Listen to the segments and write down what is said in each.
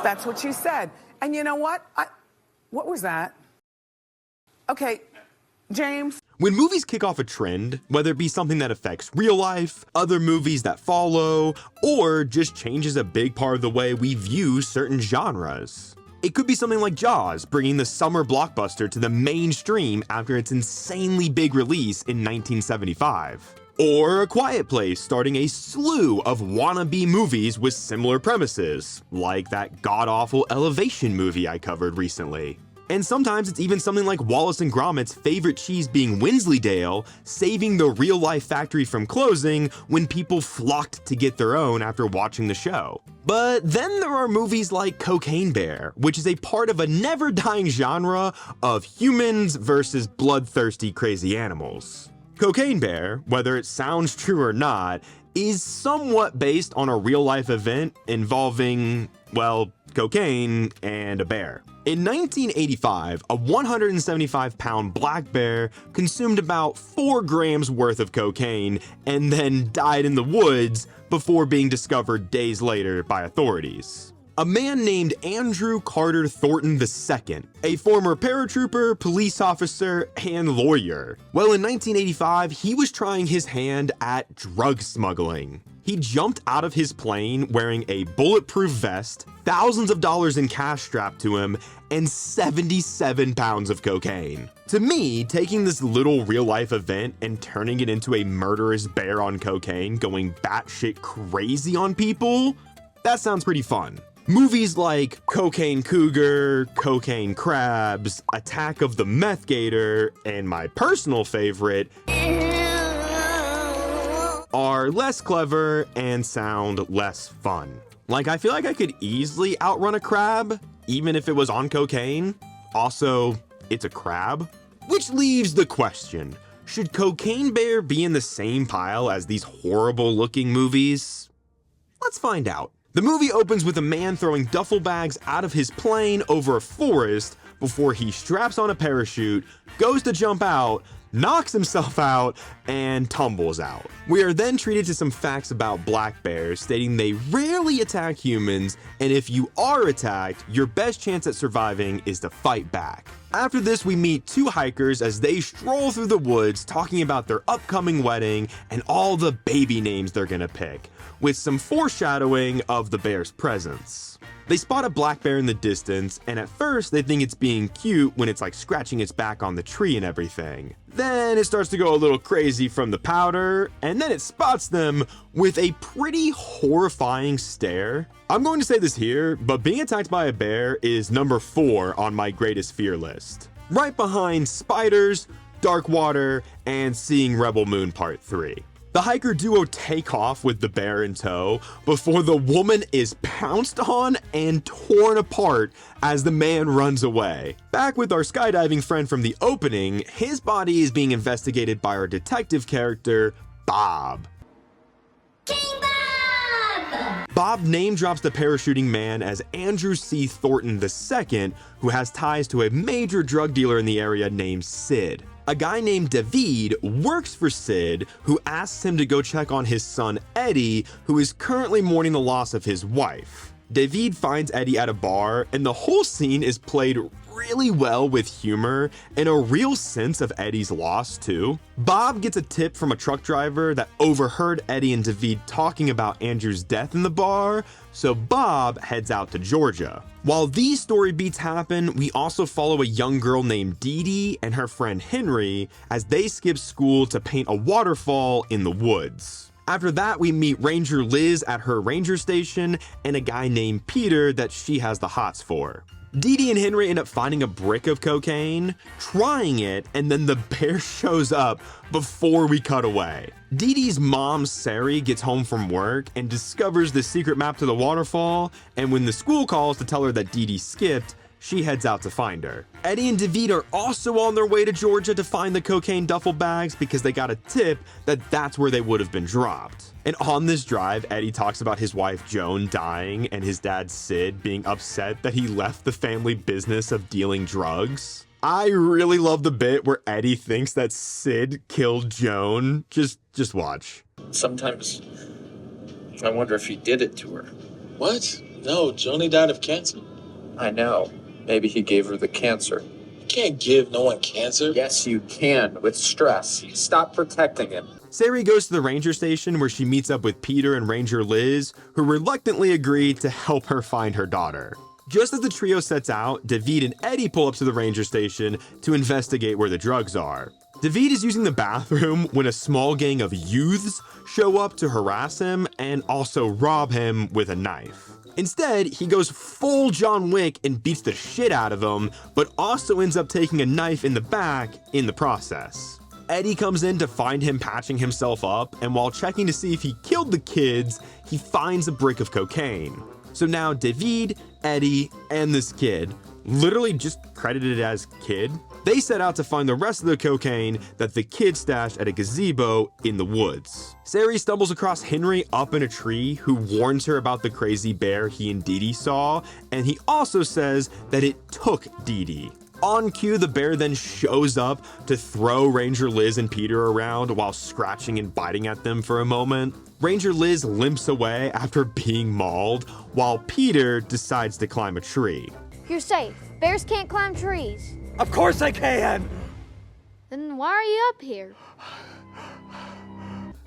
That's what you said. And you know what? What was that? Okay, James. When movies kick off a trend, whether it be something that affects real life, other movies that follow, or just changes a big part of the way we view certain genres. It could be something like Jaws, bringing the summer blockbuster to the mainstream after its insanely big release in 1975. Or A Quiet Place starting a slew of wannabe movies with similar premises, like that god-awful Elevation movie I covered recently. And sometimes it's even something like Wallace and Gromit's favorite cheese being Wensleydale, saving the real-life factory from closing when people flocked to get their own after watching the show. But then there are movies like Cocaine Bear, which is a part of a never-dying genre of humans versus bloodthirsty crazy animals. Cocaine Bear, whether it sounds true or not, is somewhat based on a real-life event involving, well, cocaine and a bear. In 1985, a 175-pound black bear consumed about 4 grams worth of cocaine and then died in the woods before being discovered days later by authorities. A man named Andrew Carter Thornton II, a former paratrooper, police officer, and lawyer. Well, in 1985, he was trying his hand at drug smuggling. He jumped out of his plane wearing a bulletproof vest, thousands of dollars in cash strapped to him, and 77 pounds of cocaine. To me, taking this little real-life event and turning it into a murderous bear on cocaine going batshit crazy on people, that sounds pretty fun. Movies like Cocaine Cougar, Cocaine Crabs, Attack of the Meth Gator, and my personal favorite, are less clever and sound less fun. Like, I feel like I could easily outrun a crab, even if it was on cocaine. Also, it's a crab. Which leaves the question, should Cocaine Bear be in the same pile as these horrible looking movies? Let's find out. The movie opens with a man throwing duffel bags out of his plane over a forest before he straps on a parachute, goes to jump out, knocks himself out, and tumbles out. We are then treated to some facts about black bears, stating they rarely attack humans, and if you are attacked, your best chance at surviving is to fight back. After this, we meet 2 hikers as they stroll through the woods talking about their upcoming wedding and all the baby names they're gonna pick, with some foreshadowing of the bear's presence. They spot a black bear in the distance, and at first they think it's being cute when it's like scratching its back on the tree and everything. Then it starts to go a little crazy from the powder, and then it spots them with a pretty horrifying stare. I'm going to say this here, but being attacked by a bear is number 4 on my greatest fear list. Right behind spiders, dark water, and seeing Rebel Moon Part 3. The hiker duo take off with the bear in tow before the woman is pounced on and torn apart as the man runs away. Back with our skydiving friend from the opening, his body is being investigated by our detective character, Bob. King Bob! Bob name drops the parachuting man as Andrew C. Thornton II, who has ties to a major drug dealer in the area named Sid. A guy named David works for Sid, who asks him to go check on his son Eddie, who is currently mourning the loss of his wife. David finds Eddie at a bar, and the whole scene is played really well with humor and a real sense of Eddie's loss too. Bob gets a tip from a truck driver that overheard Eddie and David talking about Andrew's death in the bar, so Bob heads out to Georgia. While these story beats happen, we also follow a young girl named Dee Dee and her friend Henry as they skip school to paint a waterfall in the woods. After that, we meet Ranger Liz at her ranger station and a guy named Peter that she has the hots for. Dee Dee and Henry end up finding a brick of cocaine, trying it, and then the bear shows up before we cut away. Dee Dee's mom, Sari, gets home from work and discovers the secret map to the waterfall, and when the school calls to tell her that Dee Dee skipped, she heads out to find her. Eddie and David are also on their way to Georgia to find the cocaine duffel bags because they got a tip that that's where they would have been dropped. And on this drive, Eddie talks about his wife Joan dying and his dad Sid being upset that he left the family business of dealing drugs. I really love the bit where Eddie thinks that Sid killed Joan. Just watch. Sometimes I wonder if he did it to her. What? No, Joni died of cancer. I know. Maybe he gave her the cancer. You can't give no one cancer. Yes, you can, with stress. Stop protecting him. Sari goes to the ranger station where she meets up with Peter and Ranger Liz, who reluctantly agree to help her find her daughter. Just as the trio sets out, David and Eddie pull up to the ranger station to investigate where the drugs are. David is using the bathroom when a small gang of youths show up to harass him and also rob him with a knife. Instead, he goes full John Wick and beats the shit out of them, but also ends up taking a knife in the back in the process. Eddie comes in to find him patching himself up, and while checking to see if he killed the kids, he finds a brick of cocaine. So now David, Eddie, and this kid, literally just credited as kid, they set out to find the rest of the cocaine that the kid stashed at a gazebo in the woods. Sari stumbles across Henry up in a tree, who warns her about the crazy bear he and Dee Dee saw, and he also says that it took Dee Dee. On cue, the bear then shows up to throw Ranger Liz and Peter around while scratching and biting at them for a moment. Ranger Liz limps away after being mauled, while Peter decides to climb a tree. You're safe. Bears can't climb trees. Of course I can! Then why are you up here?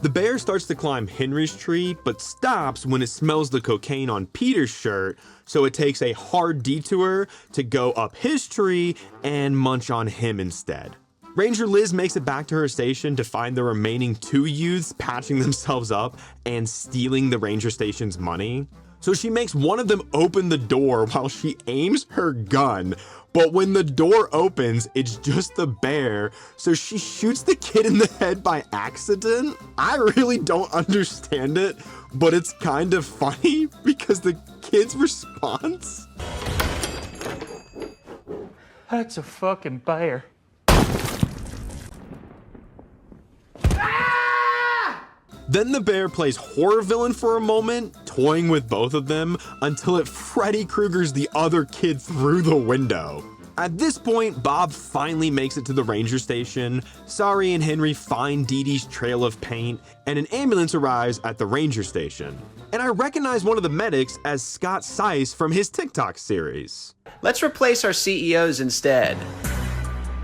The bear starts to climb Henry's tree, but stops when it smells the cocaine on Peter's shirt, so it takes a hard detour to go up his tree and munch on him instead. Ranger Liz makes it back to her station to find the remaining two youths patching themselves up and stealing the ranger station's money. So she makes one of them open the door while she aims her gun. But when the door opens, it's just the bear, so she shoots the kid in the head by accident. I really don't understand it, but it's kind of funny because the kid's response. That's a fucking bear. Then the bear plays horror villain for a moment, toying with both of them until it Freddy Krueger's the other kid through the window. At this point, Bob finally makes it to the ranger station. Sari and Henry find Dee Dee's trail of paint, and an ambulance arrives at the ranger station. And I recognize one of the medics as Scott Seiss from his TikTok series. Let's replace our CEOs instead.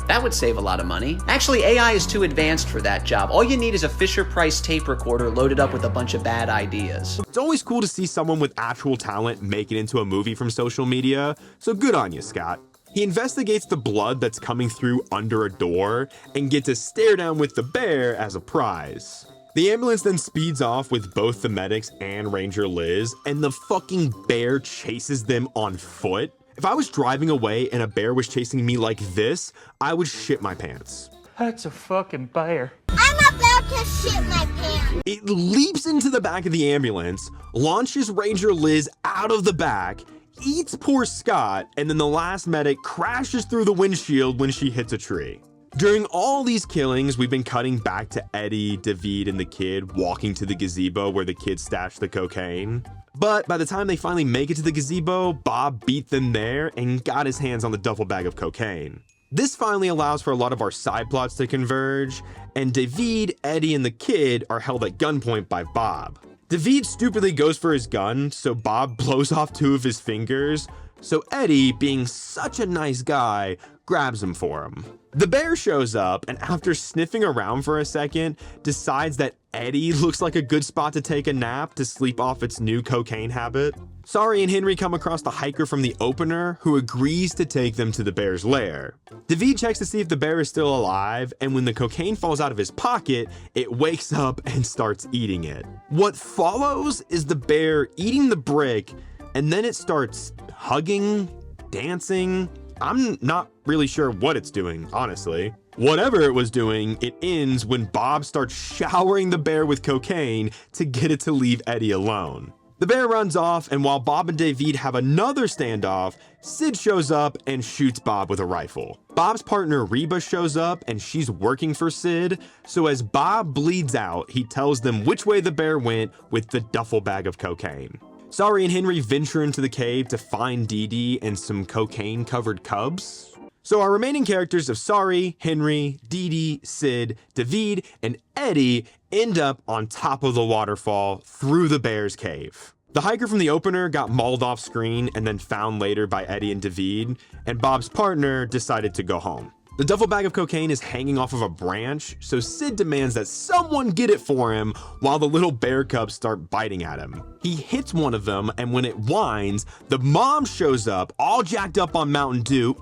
That would save a lot of money. Actually, AI is too advanced for that job. All you need is a Fisher-Price tape recorder loaded up with a bunch of bad ideas. It's always cool to see someone with actual talent make it into a movie from social media, so good on you, Scott. He investigates the blood that's coming through under a door and gets a stare down with the bear as a prize. The ambulance then speeds off with both the medics and Ranger Liz, and the fucking bear chases them on foot. If I was driving away and a bear was chasing me like this, I would shit my pants. That's a fucking bear. I'm about to shit my pants. It leaps into the back of the ambulance, launches Ranger Liz out of the back, eats poor Scott, and then the last medic crashes through the windshield when she hits a tree. During all these killings, we've been cutting back to Eddie, David, and the kid walking to the gazebo where the kid stashed the cocaine. But by the time they finally make it to the gazebo, Bob beat them there and got his hands on the duffel bag of cocaine. This finally allows for a lot of our side plots to converge, and David, Eddie, and the kid are held at gunpoint by Bob. David stupidly goes for his gun, so Bob blows off 2 of his fingers, so Eddie, being such a nice guy, grabs him for him. The bear shows up, and after sniffing around for a second, decides that Eddie looks like a good spot to take a nap to sleep off its new cocaine habit. Sari and Henry come across the hiker from the opener, who agrees to take them to the bear's lair. David checks to see if the bear is still alive, and when the cocaine falls out of his pocket, it wakes up and starts eating it. What follows is the bear eating the brick, and then it starts hugging, dancing. I'm not really sure what it's doing, honestly. Whatever it was doing, it ends when Bob starts showering the bear with cocaine to get it to leave Eddie alone. The bear runs off, and while Bob and David have another standoff, Sid shows up and shoots Bob with a rifle. Bob's partner Reba shows up, and she's working for Sid, so as Bob bleeds out, he tells them which way the bear went with the duffel bag of cocaine. Sari and Henry venture into the cave to find Dee Dee and some cocaine-covered cubs. So our remaining characters of Sari, Henry, Dee Dee, Sid, David, and Eddie end up on top of the waterfall through the bear's cave. The hiker from the opener got mauled off screen and then found later by Eddie and David, and Bob's partner decided to go home. The duffel bag of cocaine is hanging off of a branch, so Sid demands that someone get it for him while the little bear cubs start biting at him. He hits one of them, and when it whines, the mom shows up, all jacked up on Mountain Dew,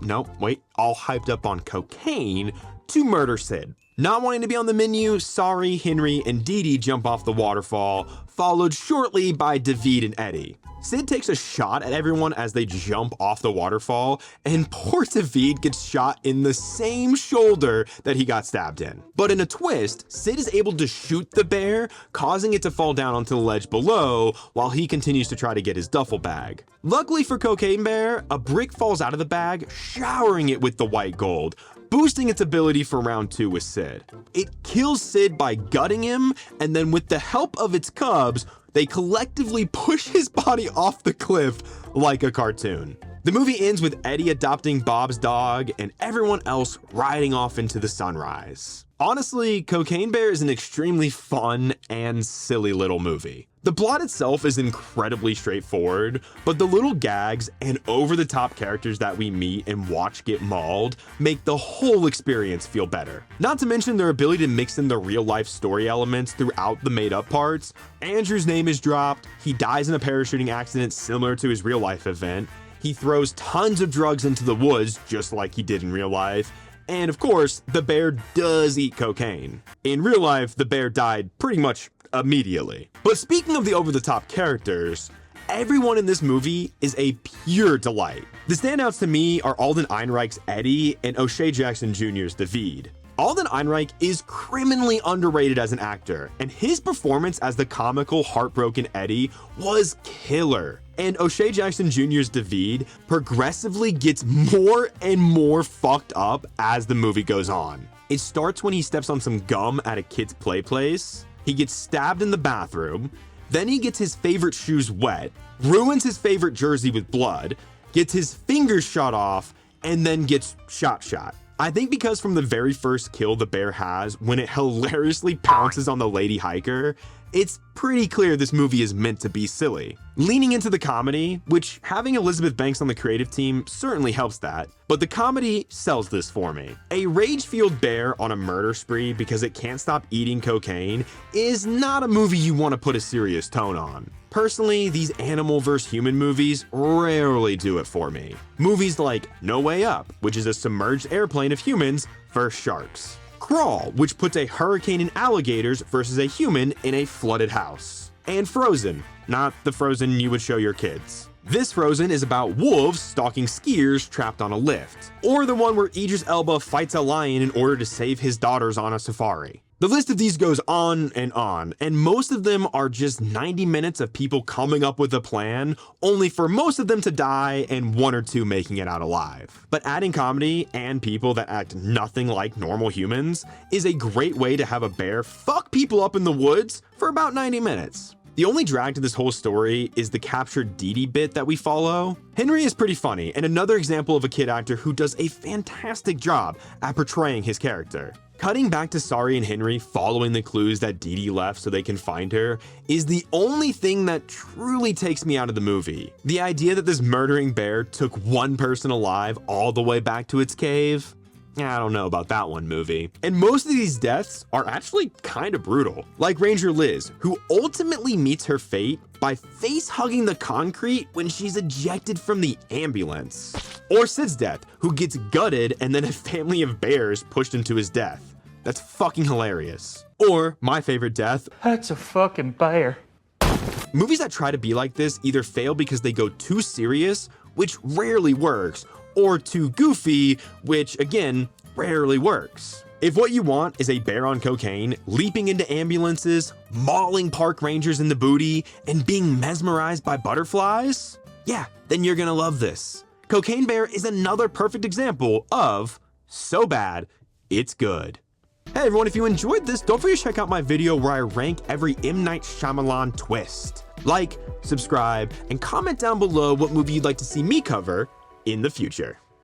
all hyped up on cocaine, to murder Sid. Not wanting to be on the menu, Sorry, Henry, and Dee Dee jump off the waterfall, followed shortly by David and Eddie. Sid takes a shot at everyone as they jump off the waterfall, and poor David gets shot in the same shoulder that he got stabbed in. But in a twist, Sid is able to shoot the bear, causing it to fall down onto the ledge below while he continues to try to get his duffel bag. Luckily for Cocaine Bear, a brick falls out of the bag, showering it with the white gold, boosting its ability for round 2 with Sid. It kills Sid by gutting him, and then with the help of its cubs, they collectively push his body off the cliff like a cartoon. The movie ends with Eddie adopting Bob's dog and everyone else riding off into the sunrise. Honestly, Cocaine Bear is an extremely fun and silly little movie. The plot itself is incredibly straightforward, but the little gags and over-the-top characters that we meet and watch get mauled make the whole experience feel better. Not to mention their ability to mix in the real-life story elements throughout the made-up parts. Andrew's name is dropped, he dies in a parachuting accident similar to his real-life event, he throws tons of drugs into the woods just like he did in real life, and of course, the bear does eat cocaine. In real life, the bear died pretty much immediately. But speaking of the over-the-top characters, everyone in this movie is a pure delight. The standouts to me are Alden Ehrenreich's Eddie and O'Shea Jackson Jr.'s David. Alden Ehrenreich is criminally underrated as an actor, and his performance as the comical, heartbroken Eddie was killer. And O'Shea Jackson Jr.'s David progressively gets more and more fucked up as the movie goes on. It starts when he steps on some gum at a kid's play place, he gets stabbed in the bathroom, then he gets his favorite shoes wet, ruins his favorite jersey with blood, gets his fingers shot off, and then gets shot. I think because from the very first kill the bear has, when it hilariously pounces on the lady hiker, it's pretty clear this movie is meant to be silly. Leaning into the comedy, which having Elizabeth Banks on the creative team certainly helps that, but the comedy sells this for me. A rage-fueled bear on a murder spree because it can't stop eating cocaine is not a movie you want to put a serious tone on. Personally, these animal vs. human movies rarely do it for me. Movies like No Way Up, which is a submerged airplane of humans versus sharks. Crawl, which puts a hurricane and alligators versus a human in a flooded house. And Frozen, not the Frozen you would show your kids. This Frozen is about wolves stalking skiers trapped on a lift. Or the one where Idris Elba fights a lion in order to save his daughters on a safari. The list of these goes on, and most of them are just 90 minutes of people coming up with a plan, only for most of them to die and 1 or 2 making it out alive. But adding comedy and people that act nothing like normal humans is a great way to have a bear fuck people up in the woods for about 90 minutes. The only drag to this whole story is the captured Dee Dee bit that we follow. Henry is pretty funny, and another example of a kid actor who does a fantastic job at portraying his character. Cutting back to Sorry and Henry following the clues that Dee Dee left so they can find her is the only thing that truly takes me out of the movie. The idea that this murdering bear took one person alive all the way back to its cave? I don't know about that one, movie. And most of these deaths are actually kind of brutal. Like Ranger Liz, who ultimately meets her fate by face-hugging the concrete when she's ejected from the ambulance. Or Sid's death, who gets gutted and then a family of bears pushed into his death. That's fucking hilarious. Or my favorite death, That's a fucking bear. movies that try to be like this either fail because they go too serious, which rarely works, or too goofy, which again, rarely works. If what you want is a bear on cocaine, leaping into ambulances, mauling park rangers in the booty, and being mesmerized by butterflies, yeah, then you're gonna love this. Cocaine Bear is another perfect example of so bad, it's good. Hey everyone, if you enjoyed this, don't forget to check out my video where I rank every M. Night Shyamalan twist. Like, subscribe, and comment down below what movie you'd like to see me cover in the future.